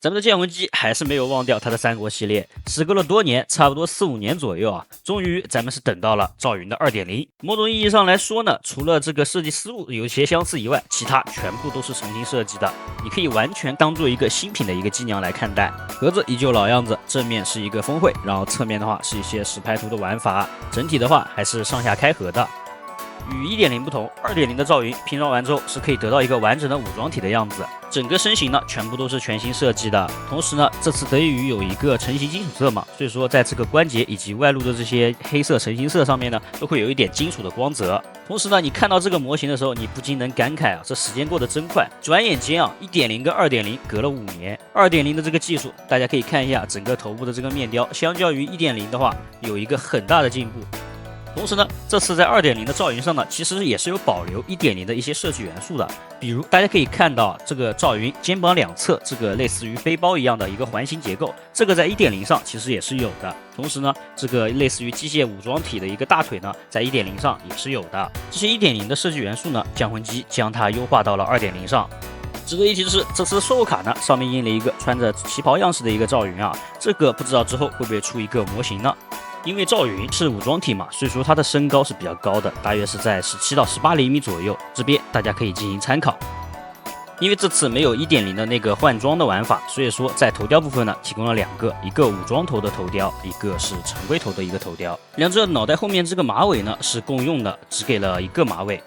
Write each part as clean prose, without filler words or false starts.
咱们的剑魂机还是没有忘掉它的三国系列，时隔了多年，差不多4、5年左右啊，终于咱们是等到了赵云的2.0。某种意义上来说呢，除了这个设计思路有些相似以外，其他全部都是重新设计的。你可以完全当做一个新品的一个机娘来看待。盒子依旧老样子，正面是一个峰会，然后侧面的话是一些实拍图的玩法，整体的话还是上下开合的。与1.0不同，2.0的赵云拼装完之后是可以得到一个完整的武装体的样子，整个身形呢全部都是全新设计的。同时呢，这次得益于有一个成型金属色嘛，所以说在这个关节以及外露的这些黑色成型色上面呢，都会有一点金属的光泽。同时呢，你看到这个模型的时候，你不禁能感慨啊，这时间过得真快，转眼间啊，1.0跟2.0隔了5年。2.0的这个技术，大家可以看一下整个头部的这个面雕，相较于1.0的话，有一个很大的进步。同时呢，这次在2.0的赵云上呢，其实也是有保留1.0的一些设计元素的，比如大家可以看到这个赵云肩膀两侧这个类似于背包一样的一个环形结构，这个在1.0上其实也是有的。同时呢，这个类似于机械武装体的一个大腿呢，在1.0上也是有的。这些1.0的设计元素呢，降魂机将它优化到了2.0上。值得一提的是，这次售后卡呢，上面印了一个穿着旗袍样式的一个赵云啊，这个不知道之后会不会出一个模型呢？因为赵云是武装体嘛，所以说它的身高是比较高的，大约是在17到18厘米左右，这边大家可以进行参考。因为这次没有1.0的那个换装的玩法，所以说在头雕部分呢，提供了2个，一个武装头的头雕，一个是常规头的一个头雕。两者脑袋后面这个马尾呢是共用的，只给了1个马尾。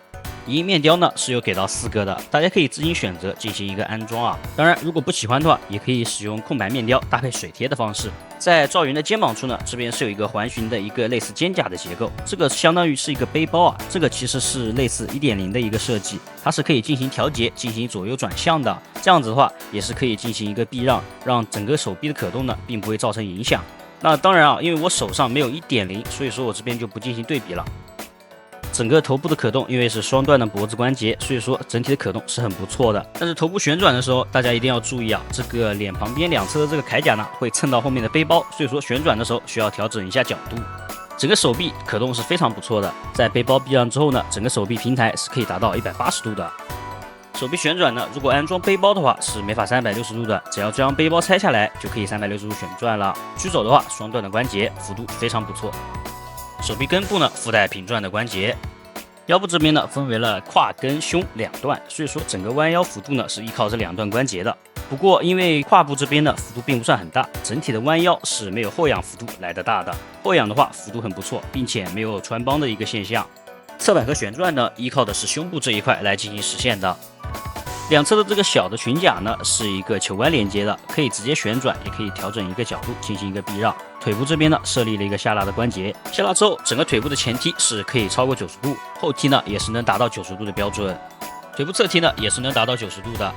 影印面雕呢是有给到4个的，大家可以自行选择进行一个安装啊。当然，如果不喜欢的话，也可以使用空白面雕搭配水贴的方式。在赵云的肩膀处呢，这边是有一个环形的一个类似肩甲的结构，这个相当于是一个背包啊。这个其实是类似1.0的一个设计，它是可以进行调节、进行左右转向的。这样子的话，也是可以进行一个避让，让整个手臂的可动呢，并不会造成影响。那当然啊，因为我手上没有1.0，所以说我这边就不进行对比了。整个头部的可动，因为是双段的脖子关节，所以说整体的可动是很不错的。但是头部旋转的时候，大家一定要注意啊，这个脸旁边两侧的这个铠甲呢，会蹭到后面的背包，所以说旋转的时候需要调整一下角度。整个手臂可动是非常不错的，在背包避让之后呢，整个手臂平台是可以达到180度的。手臂旋转呢，如果安装背包的话是没法360度的，只要将背包拆下来就可以360度旋转了。驱走的话，双段的关节幅度非常不错。手臂根部呢附带平转的关节，腰部这边呢分为了胯跟胸2段，所以说整个弯腰幅度呢是依靠这2段关节的。不过因为胯部这边呢幅度并不算很大，整体的弯腰是没有后仰幅度来得大的。后仰的话幅度很不错，并且没有穿帮的一个现象。侧板和旋转呢依靠的是胸部这一块来进行实现的。两侧的这个小的裙甲呢是一个球关连接的，可以直接旋转，也可以调整一个角度进行一个避让。腿部这边呢设立了一个下拉的关节，下拉之后整个腿部的前踢是可以超过90度，后踢呢也是能达到90度的标准，腿部侧踢呢也是能达到90度的。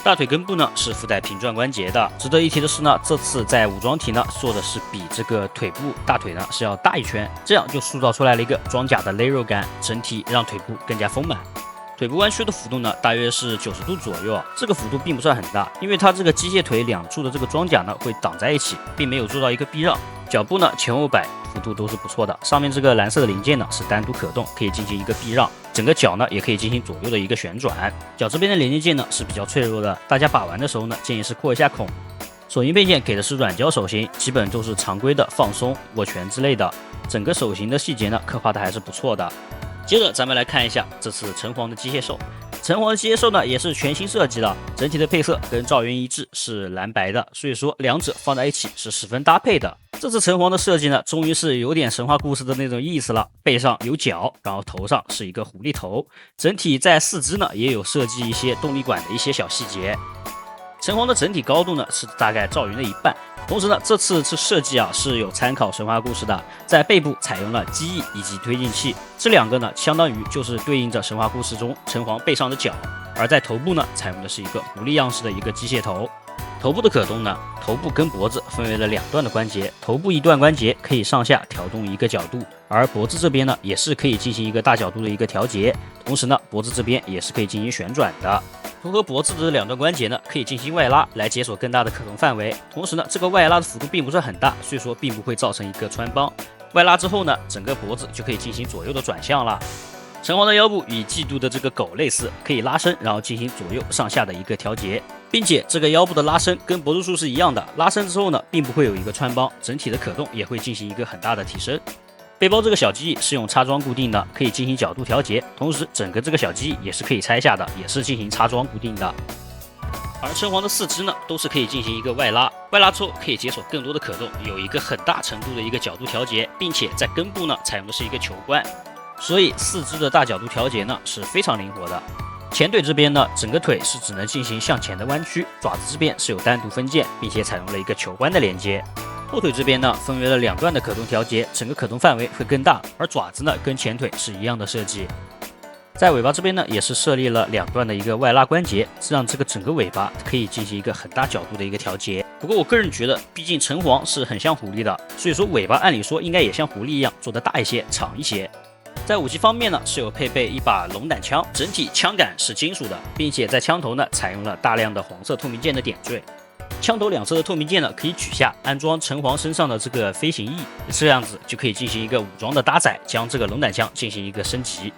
大腿根部呢是附带平转关节的。值得一提的是呢，这次在武装体呢做的是比这个腿部大腿呢是要大一圈，这样就塑造出来了一个装甲的勒肉感，整体让腿部更加丰满。腿部弯曲的幅度呢，大约是90度左右啊，这个幅度并不算很大，因为它这个机械腿两处的这个装甲呢会挡在一起，并没有做到一个避让。脚部呢前后摆幅度都是不错的，上面这个蓝色的零件呢是单独可动，可以进行一个避让。整个脚呢也可以进行左右的一个旋转，脚这边的连接件呢是比较脆弱的，大家把玩的时候呢建议是扩一下孔。手型配件给的是软胶手型，基本都是常规的放松、握拳之类的，整个手型的细节呢刻画的还是不错的。接着咱们来看一下这次橙黄的机械兽。橙黄的机械兽呢也是全新设计的，整体的配色跟赵云一致，是蓝白的，所以说两者放在一起是十分搭配的。这次橙黄的设计呢，终于是有点神话故事的那种意思了，背上有角，然后头上是一个狐狸头，整体在四肢呢也有设计一些动力管的一些小细节。橙黄的整体高度呢是大概赵云的1半。同时呢，这次设计啊是有参考神话故事的，在背部采用了机翼以及推进器，这2个呢相当于就是对应着神话故事中橙黄背上的角，而在头部呢采用的是一个狐狸样式的一个机械头。头部的可动呢，头部跟脖子分为了2段的关节，头部一段关节可以上下调动一个角度，而脖子这边呢也是可以进行一个大角度的一个调节，同时呢脖子这边也是可以进行旋转的。头和脖子的2段关节呢，可以进行外拉来解锁更大的可动范围。同时呢，这个外拉的幅度并不是很大，所以说并不会造成一个穿帮。外拉之后呢，整个脖子就可以进行左右的转向了。橙黄的腰部与季度的这个狗类似，可以拉伸，然后进行左右上下的一个调节。并且这个腰部的拉伸跟脖子束是一样的，拉伸之后呢，并不会有一个穿帮，整体的可动也会进行一个很大的提升。背包这个小机翼是用插桩固定的，可以进行角度调节，同时整个这个小机翼也是可以拆下的，也是进行插桩固定的。而撑簧的四肢呢，都是可以进行一个外拉，外拉之后可以解锁更多的可动，有一个很大程度的一个角度调节，并且在根部呢采用的是一个球冠，所以四肢的大角度调节呢是非常灵活的。前腿这边呢，整个腿是只能进行向前的弯曲，爪子这边是有单独分件，并且采用了一个球冠的连接。后腿这边呢，分为了2段的可动调节，整个可动范围会更大，而爪子呢跟前腿是一样的设计。在尾巴这边呢，也是设立了2段的一个外拉关节，让这个整个尾巴可以进行一个很大角度的一个调节。不过我个人觉得，毕竟橙黄是很像狐狸的，所以说尾巴按理说应该也像狐狸一样做得大一些、长一些。在武器方面呢，是有配备一把龙胆枪，整体枪杆是金属的，并且在枪头呢采用了大量的黄色透明件的点缀。枪头2侧的透明件呢可以取下，安装橙黄身上的这个飞行翼，这样子就可以进行一个武装的搭载，将这个龙胆枪进行一个升级。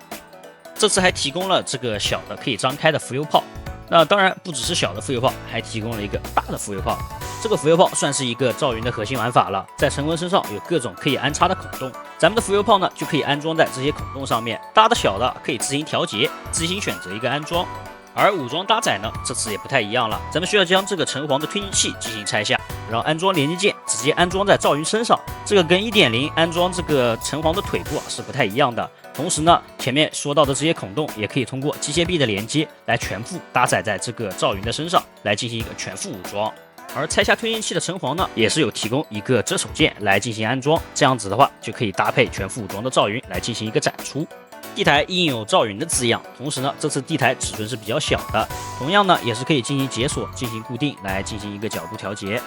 这次还提供了这个小的可以张开的浮游炮，那当然不只是小的浮游炮，还提供了一个大的浮游炮。这个浮游炮算是一个赵云的核心玩法了，在橙黄身上有各种可以安插的孔洞，咱们的浮游炮呢就可以安装在这些孔洞上面，大的小的可以自行调节，自行选择一个安装。而武装搭载呢，这次也不太一样了，咱们需要将这个橙黄的推进器进行拆下，然后安装连接件，直接安装在赵云身上。这个跟 1.0 安装这个橙黄的腿部是不太一样的。同时呢，前面说到的这些孔洞也可以通过机械臂的连接来全部搭载在这个赵云的身上，来进行一个全副武装。而拆下推进器的橙黄呢，也是有提供一个遮手件来进行安装，这样子的话就可以搭配全副武装的赵云来进行一个展出。地台印有赵云的字样，同时呢，这次地台尺寸是比较小的，同样呢也是可以进行解锁、进行固定来进行一个角度调节。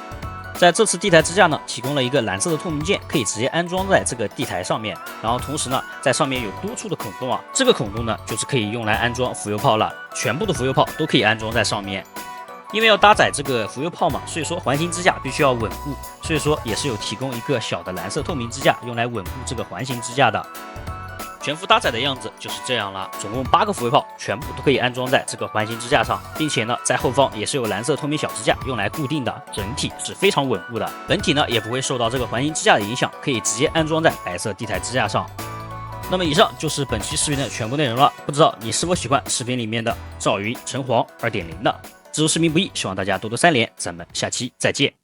在这次地台支架呢，提供了一个蓝色的透明件，可以直接安装在这个地台上面，然后同时呢，在上面有多处的孔洞啊，这个孔洞呢就是可以用来安装浮游炮了，全部的浮游炮都可以安装在上面。因为要搭载这个浮游炮嘛，所以说环形支架必须要稳固，所以说也是有提供一个小的蓝色透明支架，用来稳固这个环形支架的。全副搭载的样子就是这样了，总共8个浮游炮，全部都可以安装在这个环形支架上，并且呢，在后方也是有蓝色透明小支架用来固定的，整体是非常稳固的。本体呢也不会受到这个环形支架的影响，可以直接安装在白色地台支架上。那么以上就是本期视频的全部内容了，不知道你是否喜欢视频里面的赵云橙黄2.0呢？知识视频不易，希望大家多多3连，咱们下期再见。